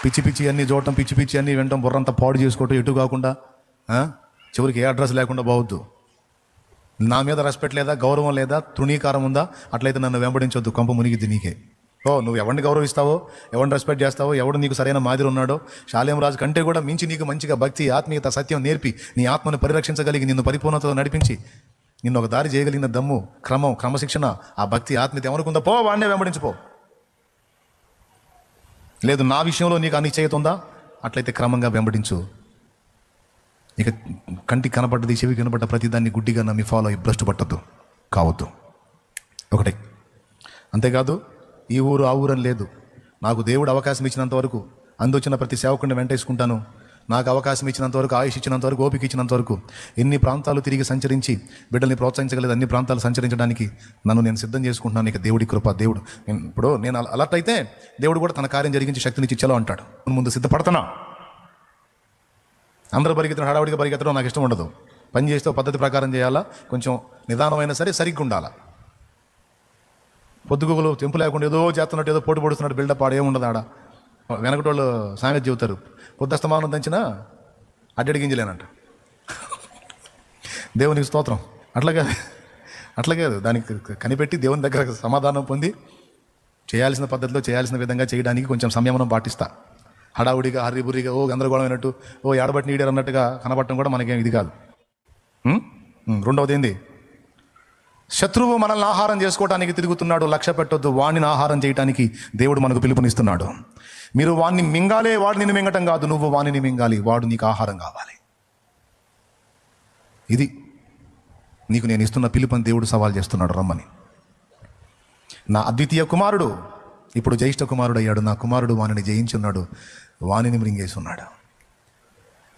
పిచ్చి అన్నీ చూడటం, పిచ్చి అన్నీ వినటం, బుర్రంతా పాడు చేసుకోవటం ఎటు కాకుండా చివరికి ఏ అడ్రస్ లేకుండా పోవద్దు. నా మీద రెస్పెక్ట్ లేదా, గౌరవం లేదా, తృణీకారం ఉందా, అట్లయితే నన్ను వెంబడించొద్దు. కొంప మునిగిద్ది నీకే. నువ్వు ఎవరిని గౌరవిస్తావో, ఎవరిని రెస్పెక్ట్ చేస్తావో, ఎవడు నీకు సరైన మాదిరి ఉన్నాడో, శాలేం రాజు కంటే కూడా మించి నీకు మంచిగా భక్తి, ఆత్మీయత, సత్యం నేర్పి నీ ఆత్మను పరిరక్షించగలిగి నిన్ను పరిపూర్ణతతో నడిపించి నిన్ను ఒక దారి చేయగలిగిన దమ్ము, క్రమశిక్షణ, ఆ భక్తి, ఆత్మీయత ఎవరికుందా పో, వాడినే వెంబడించిపో. లేదు నా విషయంలో నీకు అనిశ్చయత ఉందా, అట్లయితే క్రమంగా వెంబడించు. ఇక కంటికి కనపడ్డది, చెవి కనపడ్డ ప్రతిదాన్ని గుడ్డిగా నమ్మి ఫాలో అయ్యి భ్రష్టు పట్టద్దు, కావద్దు. ఒకటే. అంతేకాదు ఈ ఊరు ఆ ఊరని లేదు. నాకు దేవుడు అవకాశం ఇచ్చినంత వరకు అందొచ్చిన ప్రతి సేవకుడిని వెంటేసుకుంటాను. నాకు అవకాశం ఇచ్చినంత వరకు, ఆయుష్ ఇచ్చినంత వరకు, ఓపిక ఇచ్చినంత వరకు ఎన్ని ప్రాంతాలు తిరిగి సంచరించి బిడ్డల్ని ప్రోత్సహించగలేదు అన్ని ప్రాంతాలు సంచరించడానికి నన్ను నేను సిద్ధం చేసుకుంటున్నాను. ఇక దేవుడి కృప. దేవుడు ఇప్పుడు నేను అలర్ట్ అయితే దేవుడు కూడా తన కార్యం జరిగించి శక్తినిచ్చి ఇచ్చేలా అంటాడు. ముందు సిద్ధపడుతున్నా. అందరూ పరిగెత్తడం, హడావుడిగా పరిగెత్తడం నాకు ఇష్టం ఉండదు. పని చేస్తే పద్ధతి ప్రకారం చేయాలా, కొంచెం నిదానమైన సరే సరిగ్గా ఉండాలా. పొద్దుగులు తెంపు లేకుండా ఏదో చేస్తున్నట్టు, ఏదో పోటీ పొడుస్తున్నట్టు బిల్డప్ ఆడేముండదు. ఆడ వెనకటోళ్ళు సామెత చెబుతారు, పొద్దస్తమానం దంచినా అడ్డడి గింజలేనంట. దేవునికి స్తోత్రం. అట్లా కాదు దానికి కనిపెట్టి దేవుని దగ్గర సమాధానం పొంది చేయాల్సిన పద్ధతిలో చేయాల్సిన విధంగా చేయడానికి కొంచెం సంయమనం పాటిస్తా. హడావుడిగా, హర్రిబుర్రిగా, గందరగోళం అయినట్టు, ఏడబట్టి నీడారు అన్నట్టుగా కనబడటం కూడా మనకేం ఇది కాదు. రెండవది ఏంది? శత్రువు మనల్ని ఆహారం చేసుకోవడానికి తిరుగుతున్నాడు, లక్ష్య పెట్టొద్దు. వాణ్ణిని ఆహారం చేయడానికి దేవుడు మనకు పిలుపునిస్తున్నాడు. మీరు వాణ్ణి మింగాలే, వాడు నిన్ను మింగటం కాదు. నువ్వు వాణిని మింగాలి, వాడు నీకు ఆహారం కావాలి. ఇది నీకు నేను ఇస్తున్న పిలుపుని దేవుడు సవాల్ చేస్తున్నాడు, రమ్మని. నా అద్వితీయ కుమారుడు ఇప్పుడు జ్యేష్ఠ కుమారుడు అయ్యాడు. నా కుమారుడు వాణిని జయించున్నాడు, వాణిని మృంగేస్తున్నాడు.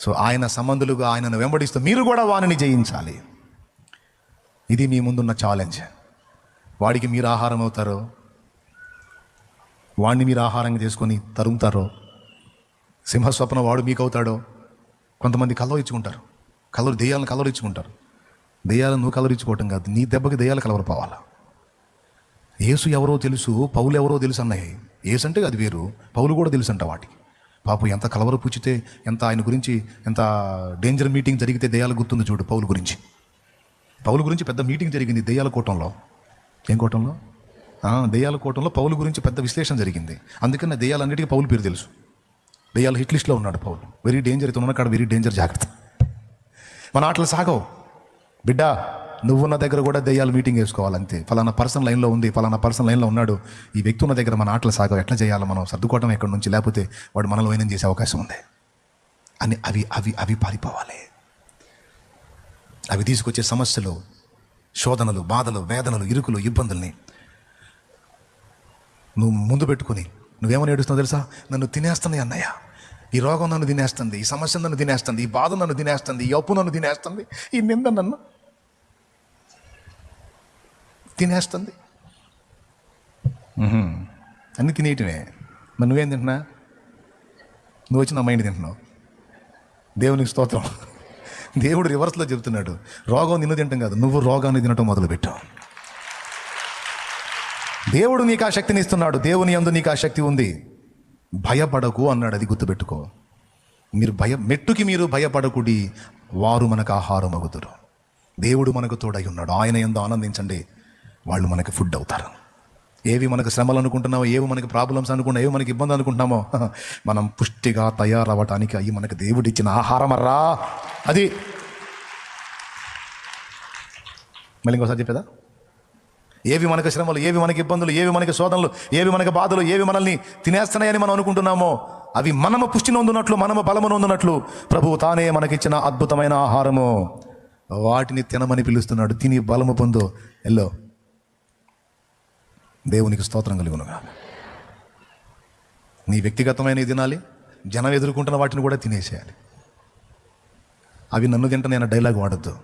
సో ఆయన సంబంధులుగా ఆయనను వెంబడిస్తూ మీరు కూడా వాణిని జయించాలి. ఇది మీ ముందున్న ఛాలెంజ్. వాడికి మీరు ఆహారం అవుతారో, వాడిని మీరు ఆహారంగా చేసుకొని తరుముతారో, సింహస్వప్నం వాడు మీకు అవుతాడో. కొంతమంది కలవరించుకుంటారు, దెయ్యాలను కలవరించుకుంటారు. దెయ్యాలను నువ్వు కలవరించుకోవటం కాదు, నీ దెబ్బకి దెయ్యాలు కలవరపోవాలా. యేసు ఎవరో తెలుసు, పౌలు ఎవరో తెలుసు అన్నాయి. యేసు అంటే అది వేరు, పౌలు కూడా తెలుసు అంట. వాటికి పాపం ఎంత కలవర పూచితే, ఎంత ఆయన గురించి ఎంత డేంజర్ మీటింగ్ జరిగితే దెయ్యాలు గుర్తుంది చూడు. పౌలు గురించి పెద్ద మీటింగ్ జరిగింది దెయ్యాల కూటంలో. ఏం కూటంలో? దెయ్యాల కూటంలో పౌలు గురించి పెద్ద విశ్లేషణ జరిగింది. అందుకని దెయ్యాలన్నిటికీ పౌలు పేరు తెలుసు. దెయ్యాల హిట్ లిస్ట్లో ఉన్నాడు పౌలు. Very danger. ఇతను కాడ వెరీ డేంజర్, జాగ్రత్త. మన ఆటలు సాగవు బిడ్డ. నువ్వున్న దగ్గర కూడా దెయ్యాలు మీటింగ్ వేసుకోవాలంతే. ఫలానా పర్సన్ లైన్లో ఉంది, ఫలానా పర్సన్ లైన్లో ఉన్నాడు, ఈ వ్యక్తి ఉన్న దగ్గర మన ఆటలు సాగవు. ఎట్లా చేయాలో మనం సర్దుకోవటం ఎక్కడి నుంచి, లేకపోతే వాడు మనలో వైనం చేసే అవకాశం ఉంది అని అవి పారిపోవాలి. అవి తీసుకొచ్చే సమస్యలు, శోధనలు, బాధలు, వేదనలు, ఇరుకులు, ఇబ్బందుల్ని నువ్వు ముందు పెట్టుకుని నువ్వేమని ఏడుస్తున్నావు తెలుసా? నన్ను తినేస్తుంది అన్నయ్య, ఈ రోగం నన్ను తినేస్తుంది, ఈ సమస్య నన్ను తినేస్తుంది, ఈ బాధ నన్ను తినేస్తుంది, ఈ అప్పు నన్ను తినేస్తుంది, ఈ నింద నన్ను తినేస్తుంది. అన్నీ తినేయటమే. మరి నువ్వేం తింటున్నా? నువ్వు వచ్చి నా మైండ్ తింటున్నావు. దేవునికి స్తోత్రం. దేవుడు రివర్స్లో చెబుతున్నాడు, రోగం నిన్ను తినటం కాదు, నువ్వు రోగాన్ని తినటం మొదలుపెట్టావు. దేవుడు నీకు ఆ శక్తిని ఇస్తున్నాడు. దేవుని యందు నీకు ఆ శక్తి ఉంది. భయపడకు అన్నాడు, అది గుర్తుపెట్టుకో. మెట్టుకి మీరు భయపడకుడి, వారు మనకు ఆహారం అగుదురు. దేవుడు మనకు తోడై ఉన్నాడు. ఆయన యందు ఆనందించండి, వాళ్ళు మనకి ఫుడ్ అవుతారు. ఏవి మనకు శ్రమలు అనుకుంటున్నామో, ఏవి మనకి ప్రాబ్లమ్స్ అనుకుంటున్నామో, ఏవి మనకి ఇబ్బంది అనుకుంటున్నామో, మనం పుష్టిగా తయారవ్వటానికి అవి మనకు దేవుడిచ్చిన ఆహారం అర్రా. అది మళ్ళీ ఇంకోసారి చెప్పేదా? ఏవి మనకు శ్రమలు, ఏవి మనకి ఇబ్బందులు, ఏవి మనకి శోధనలు, ఏవి మనకి బాధలు, ఏవి మనల్ని తినేస్తున్నాయని మనం అనుకుంటున్నామో అవి మనము పుష్టి నొందునట్లు, మనము బలము నొందునట్లు ప్రభువు తానే మనకిచ్చిన అద్భుతమైన ఆహారము. వాటిని తినమని పిలుస్తున్నాడు. తిని బలము పొందు. ఎల్లో దేవునికి స్తోత్రం కలుగునుగా. నీ వ్యక్తిగతమైన తినాలి, జనం ఎదుర్కొంటున్న వాటిని కూడా తినేసేయాలి. అవి నన్ను తింట నేను డైలాగ్ వాడద్దు,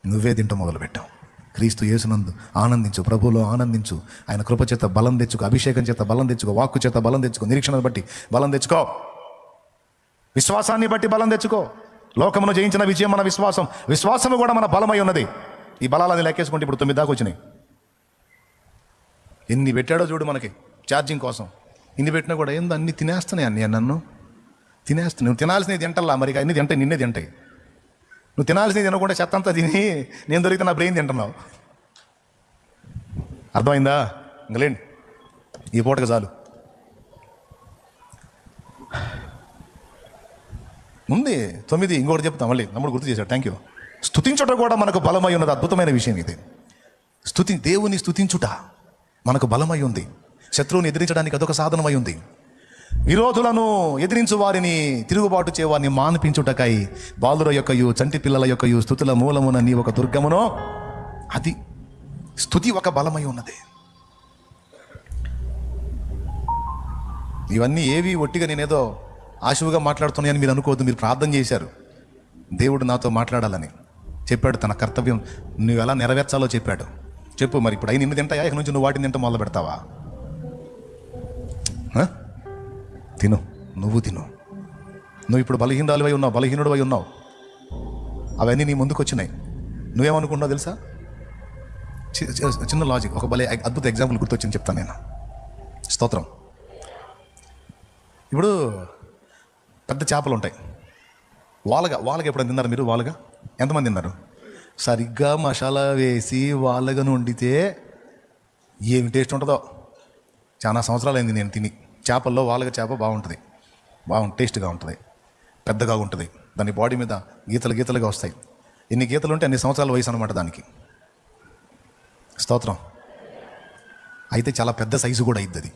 నువ్వే తింట మొదలుపెట్టావు. క్రీస్తు యేసునందు ఆనందించు, ప్రభువులో ఆనందించు. ఆయన కృప చేత బలం తెచ్చుకో, అభిషేకం చేత బలం తెచ్చుకో, వాక్కు చేత బలం తెచ్చుకో, నిరీక్షణను బట్టి బలం తెచ్చుకో, విశ్వాసాన్ని బట్టి బలం తెచ్చుకో. లోకమును జయించిన విజయం మన విశ్వాసం. విశ్వాసము కూడా మన బలమై ఉన్నది. ఈ బలాలని లెక్కేసుకుంటే ఇప్పుడు 9 దాకా వచ్చినాయి. ఎన్ని పెట్టాడో చూడు మనకి ఛార్జింగ్ కోసం. ఇన్ని పెట్టినా కూడా ఏందో అన్ని తినేస్తున్నాయి. అన్నీ నన్ను తినేస్తున్నాయి. నువ్వు తినాల్సినవి తింటల్లా, మరి అన్ని తింటాయి, నిన్నే తింటాయి. నువ్వు తినాల్సినవి తినకుండా చెత్త అంతా తిని నేను దొరికితే నా బ్రెయిన్ తింటున్నావు. అర్థమైందా? ఇంకలేండి, ఈ పూటకు చాలు. ఉంది 9. ఇంకోటి చెప్తాం మళ్ళీ, నమ్ముడు గుర్తు చేశాడు. Thank you. స్తుతించుట కూడా మనకు బలమై ఉన్నది. అద్భుతమైన విషయం ఇది. దేవుని స్తుతించుట మనకు బలమై ఉంది. శత్రువుని ఎదిరించడానికి అదొక సాధనమై ఉంది. విరోధులను ఎదిరించు వారిని, తిరుగుబాటు చేయవారిని మాన్పించుటకై బాలుర యొక్కయు చంటి పిల్లల యొక్కయు స్తుతుల మూలమున నీ ఒక దుర్గమునో. అది స్తుతి ఒక బలమై ఉన్నది. ఇవన్నీ ఏవి ఒట్టిగా నేనేదో ఆశువుగా మాట్లాడుతున్నాయని మీరు అనుకోవద్దు. మీరు ప్రార్థన చేశారు, దేవుడు నాతో మాట్లాడాలని చెప్పాడు. తన కర్తవ్యం నువ్వు ఎలా నెరవేర్చాలో చెప్పాడు. చెప్పు మరి. ఇప్పుడు అయి నిన్ను తింటాయా? ఇక నుంచి నువ్వు వాటిని తింటా మొదలు పెడతావా? తిను, నువ్వు తిను. నువ్వు ఇప్పుడు బలహీనుడు అయి ఉన్నావు. అవన్నీ నీ ముందుకు వచ్చినాయి. నువ్వేమనుకున్నావు తెలుసా? చిన్న లాజిక్, ఒక భలే అద్భుత ఎగ్జాంపుల్ గుర్తొచ్చింది, చెప్తాను నేను. స్తోత్రం. ఇప్పుడు పెద్ద చేపలు ఉంటాయి. వాలగా ఎప్పుడైనా తిన్నారు మీరు? వాలగా ఎంతమంది తిన్నారు? సరిగ్గా మసాలా వేసి వాలగను వండితే ఏమి టేస్ట్ ఉంటుందో. చాలా సంవత్సరాలైంది నేను తిని. చేపల్లో వాలగ చేప బాగుంటుంది, టేస్ట్గా ఉంటుంది, పెద్దగా ఉంటుంది. దాని బాడీ మీద గీతలుగా వస్తాయి. ఎన్ని గీతలు ఉంటే అన్ని సంవత్సరాల వయసు అనమాట దానికి. స్తోత్రం. అయితే చాలా పెద్ద సైజు కూడా అయింది అది.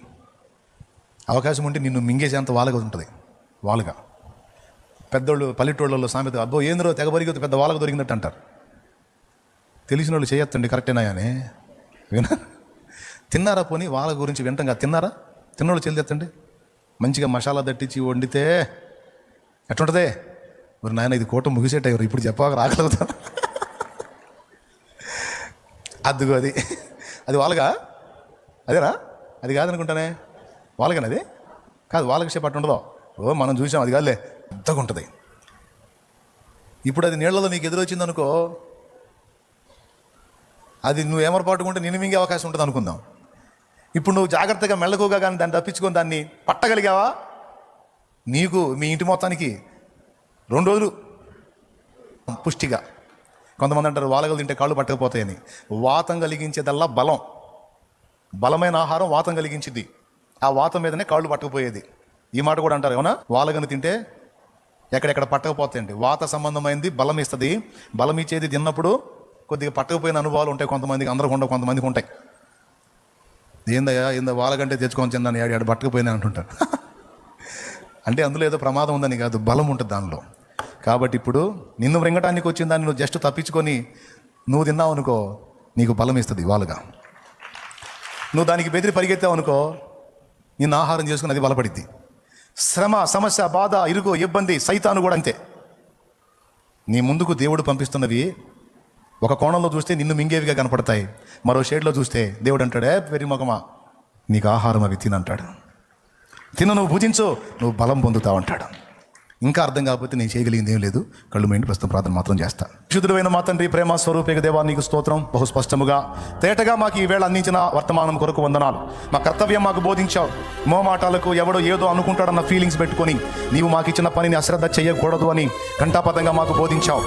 అవకాశం ఉంటే నిన్ను మింగేసేంత వాలగ ఉంటుంది. వాలుగా పెద్దోళ్ళు పల్లెటూళ్ళలో సామెత, అబ్బో ఏంద్రో తెగబరిగి పెద్ద వాలగ దొరికినట్టు అంటారు. తెలిసిన వాళ్ళు చేయొద్దండి, కరెక్టేనా అని వినా. తిన్నారా? పోనీ వాళ్ళ గురించి వింటంగా తిన్నారా? తిన్నోళ్ళు చెల్లిద్దండి. మంచిగా మసాలా దట్టించి వండితే ఎట్లుంటుందే? మరి నాయన ఇది కోట ముగిసేటయ్యారు, ఇప్పుడు చెప్పాక రాగలుగుతా. అద్దుగో అది వాళ్ళగా, అదేనా? అది కాదనుకుంటానే. వాళ్ళగానే అది కాదు, వాళ్ళకి షేప్ అట్టు ఉండదో. ఓ మనం చూసాం, అది కాదులే, పెద్దగా ఉంటుంది. ఇప్పుడు అది నీళ్లలో నీకు ఎదురొచ్చింది అనుకో, అది నువ్వు ఏమరపాటుకుంటే నిన్ను మింగే అవకాశం ఉంటుంది అనుకుందాం. ఇప్పుడు నువ్వు జాగ్రత్తగా మెళ్ళకుగా కానీ దాన్ని తప్పించుకొని దాన్ని పట్టగలిగావా, నీకు మీ ఇంటి మొత్తానికి 2 రోజులు పుష్టిగా. కొంతమంది అంటారు వాలగలు తింటే కాళ్ళు పట్టకపోతాయని. వాతం కలిగించేదల్లా బలమైన ఆహారం వాతం కలిగించింది. ఆ వాతం మీదనే కాళ్ళు పట్టకపోయేది. ఈ మాట కూడా అంటారు, ఏమన్నా? వాలగను తింటే ఎక్కడెక్కడ పట్టకపోతాయండి. వాత సంబంధమైంది బలం ఇస్తుంది. బలం ఇచ్చేది తిన్నప్పుడు కొద్దిగా పట్టకపోయిన అనుభవాలు ఉంటాయి కొంతమందికి, అందరికి ఉండవు, కొంతమందికి ఉంటాయి. ఏందా వాళ్ళకంటే తెచ్చుకొని తిన్నాను, ఏడు పట్టకపోయినా అంటుంటారు. అంటే అందులో ఏదో ప్రమాదం ఉందని కాదు, బలం ఉంటుంది దానిలో. కాబట్టి ఇప్పుడు నిన్ను మృంగటానికి వచ్చిన దాన్ని నువ్వు జస్ట్ తప్పించుకొని నువ్వు తిన్నావు అనుకో, నీకు బలం ఇస్తుంది వాళ్ళుగా. నువ్వు దానికి బెదిరి పరిగెత్తావు అనుకో, నిన్ను ఆహారం చేసుకుని అది బలపడిద్ది. శ్రమ, సమస్య, బాధ, ఇరుగు, ఇబ్బంది, సైతాను కూడా అంతే. నీ ముందుకు దేవుడు పంపిస్తున్నవి ఒక కోణంలో చూస్తే నిన్ను మింగేవిగా కనపడతాయి. మరో షేడ్లో చూస్తే దేవుడు అంటాడే, వెర్రి మొగమా, నీకు ఆహారం అవి తినంటాడు. తిను, నువ్వు భుజించు, నువ్వు బలం పొందుతావు అంటాడు. ఇంకా అర్థం కాకపోతే నేను చేయగలిగింది ఏం లేదు. కళ్ళు మూయండి, ప్రస్తుతం ప్రార్థన మాత్రం చేస్తా. శుద్ధుడైన మా తండ్రి, ప్రేమ స్వరూపేక దేవా, నీకు స్తోత్రం. బహు స్పష్టముగా తేటగా మాకు ఈ వేళ అందించిన వర్తమానం కొరకు వందనాలు. మా కర్తవ్యం మాకు బోధించావు. మోమాటాలకు ఎవడో ఏదో అనుకుంటాడన్న ఫీలింగ్స్ పెట్టుకొని నీవు మాకు ఇచ్చిన పనిని అశ్రద్ధ చేయకూడదు అని ఘంటాపథంగా మాకు బోధించావు.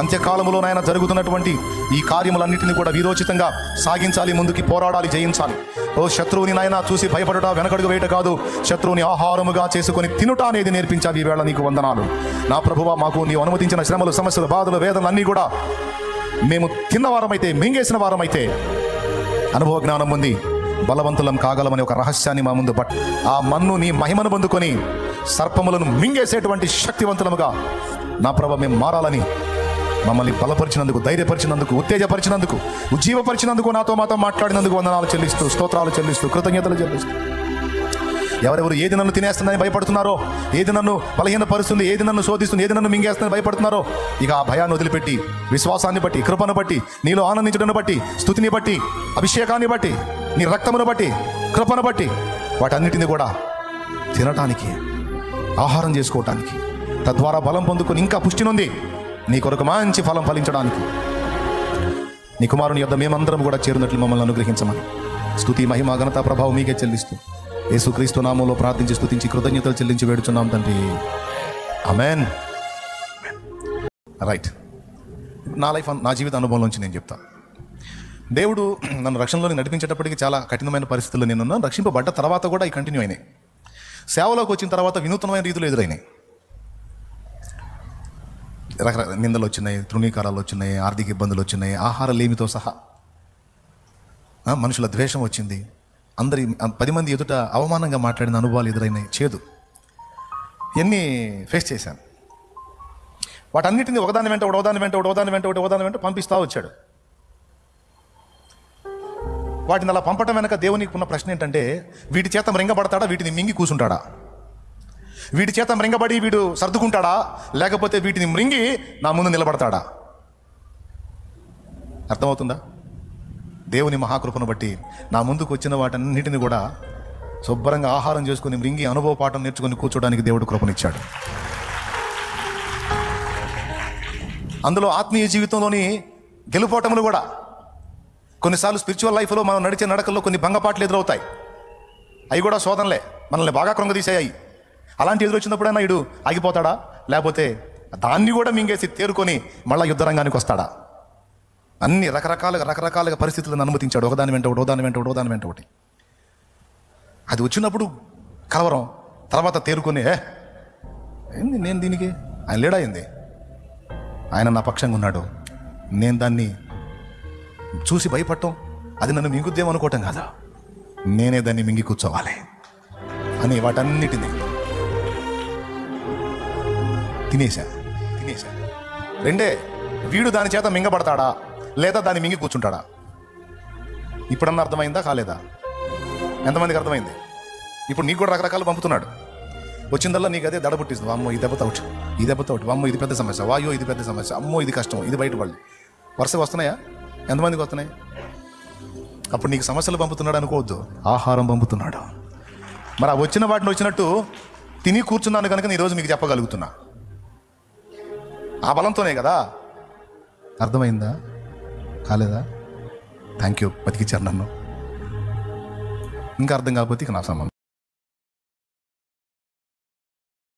అంత్యకాలంలోనైనా జరుగుతున్నటువంటి ఈ కార్యములన్నింటినీ కూడా వీరోచితంగా సాగించాలి, ముందుకి పోరాడాలి, జయించాలి. శత్రువుని నాయన చూసి భయపడుట, వెనకడుగు వేయట కాదు, శత్రువుని ఆహారముగా చేసుకొని తినుట అనేది నేర్పించావు. ఈ వేళ నీకు వందనాలు. నా ప్రభువా, మాకు నీవు అనుమతించిన శ్రమలు, సమస్యలు, బాధలు, వేదనలు అన్నీ కూడా మేము తిన్నవారమైతే, మింగేసిన వారమైతే అనుభవ జ్ఞానం ఉంది, బలవంతులం కాగలమని ఒక రహస్యాన్ని మా ముందు ఆ మన్ను నీ మహిమను పొందుకొని సర్పములను మింగేసేటువంటి శక్తివంతులముగా నా ప్రభు మేము మారాలని మమ్మల్ని బలపరిచినందుకు, ధైర్యపరిచినందుకు, ఉత్తేజపరిచినందుకు, ఉజ్జీవపరిచినందుకు, మాతో మాట్లాడినందుకు వందనాలు చెల్లిస్తూ, స్తోత్రాలు చెల్లిస్తూ, కృతజ్ఞతలు చెల్లిస్తూ, ఎవరెవరు ఏది నన్ను తినేస్తుందని భయపడుతున్నారో, ఏది నన్ను బలహీనపరుస్తుంది, ఏది నన్ను శోధిస్తుంది, ఏది నన్ను మింగేస్తుందని భయపడుతున్నారో, ఇక ఆ భయాన్ని వదిలిపెట్టి, విశ్వాసాన్ని బట్టి, కృపను బట్టి, నీలో ఆనందించడాన్ని బట్టి, స్తుతిని బట్టి, అభిషేకాన్ని బట్టి, నీ రక్తమును బట్టి, కృపను బట్టి, వాటన్నిటిని కూడా తినటానికి, ఆహారం చేసుకోవటానికి, తద్వారా బలం పొందుకొని ఇంకా పుష్టి నొంది నీ కొరకు మంచి ఫలం ఫలించడానికి నీ కుమారుని యొద్ద మేమందరం కూడా చేరున్నట్లు మమ్మల్ని అనుగ్రహించమని స్తుతి, మహిమ, ఘనత, ప్రభావం మీకే చెల్లిస్తూ యేసుక్రీస్తు నామములో ప్రార్థించి, స్తుతించి, కృతజ్ఞతలు చెల్లించి వేడుచున్నాం తండ్రి. ఆమేన్. రైట్. నా జీవిత అనుభవంలోంచి నేను చెప్తా. దేవుడు నన్ను రక్షణలోకి నడిపించేటప్పటికి చాలా కఠినమైన పరిస్థితుల్లో నేనున్నాను. రక్షింపబడ్డ తర్వాత కూడా ఈ కంటిన్యూ అయినాయి. సేవలోకి వచ్చిన తర్వాత వినూత్నమైన రీతిలో ఎదురైనాయి. రకరకాల నిందలు వచ్చినాయి, తృణీకారాలు వచ్చినాయి, ఆర్థిక ఇబ్బందులు వచ్చినాయి, ఆహార లేమితో సహా మనుషుల ద్వేషం వచ్చింది, 10 మంది ఎదుట అవమానంగా మాట్లాడిన అనుభవాలు ఎదురైనాయి, చేదు, ఇవన్నీ ఫేస్ చేశాను. వాటన్నిటిని ఒకదాని వెంట పంపిస్తూ వచ్చాడు. వాటిని అలా పంపటం వెనక దేవునికి ఉన్న ప్రశ్న ఏంటంటే, వీటి చేత మృంగబడతాడా, వీటిని మింగి కూర్చుంటాడా? వీటి చేత మృంగబడి వీడు సర్దుకుంటాడా, లేకపోతే వీటిని మృంగి నా ముందు నిలబడతాడా? అర్థమవుతుందా? దేవుని మహాకృపను బట్టి నా ముందుకు వచ్చిన వాటన్నిటిని కూడా శుభ్రంగా ఆహారం చేసుకుని మృంగి అనుభవ పాఠం నేర్చుకుని కూర్చోడానికి దేవుడు కృపనిచ్చాడు. అందులో ఆత్మీయ జీవితంలోని గెలుపోటములు కూడా, కొన్నిసార్లు స్పిరిచువల్ లైఫ్లో మనం నడిచే నడకల్లో కొన్ని భంగపాట్లు ఎదురవుతాయి. అవి కూడా శోధనలే, మనల్ని బాగా కృంగదీసాయి. అలాంటి ఎదురొచ్చినప్పుడైనా వీడు ఆగిపోతాడా, లేకపోతే దాన్ని కూడా మింగేసి తేరుకొని మళ్ళీ యుద్ధరంగానికి వస్తాడా? అన్ని రకరకాలుగా పరిస్థితులను అనుమతించాడు. ఒకదాని వెంట ఒకటి. అది వచ్చినప్పుడు కలవరం, తర్వాత తేరుకొని ఏంది నేను దీనికి, ఆయన లేడైంది, ఆయన నా పక్షంగా ఉన్నాడు, నేను దాన్ని చూసి భయపడటం, అది నన్ను మింగుద్దేమో అనుకోవటం కాదా, నేనే దాన్ని మింగి కూర్చోవాలి అని వాటన్నిటినీ తినేశా. రెండే, వీడు దాని చేత మింగబడతాడా లేదా దాన్ని మింగి కూర్చుంటాడా? ఇప్పుడన్నా అర్థమైందా, కాలేదా? ఎంతమందికి అర్థమైంది? ఇప్పుడు నీకు కూడా రకరకాలు పంపుతున్నాడు. వచ్చిందల్లా నీకు అదే దడ పుట్టిస్తుంది. అమ్మో ఈ దెబ్బతో ఒకటి, అమ్మో ఇది పెద్ద సమస్య, వాయో ఇది పెద్ద సమస్య, అమ్మో ఇది కష్టం, ఇది బయటపడి వరుసగా వస్తున్నాయా? ఎంతమందికి వస్తున్నాయి? అప్పుడు నీకు సమస్యలు పంపుతున్నాడు అనుకోవద్దు, ఆహారం పంపుతున్నాడు. మరి ఆ వచ్చిన వాటిని వచ్చినట్టు తిని కూర్చున్నాను కనుక ఈరోజు మీకు చెప్పగలుగుతున్నా. ఆ బలంతోనే కదా. అర్థమైందా, కాలేదా? థ్యాంక్ యూ, బతికిచ్చారు నన్ను. ఇంకా అర్థం కాకపోతే ఇక నా సంబంధం.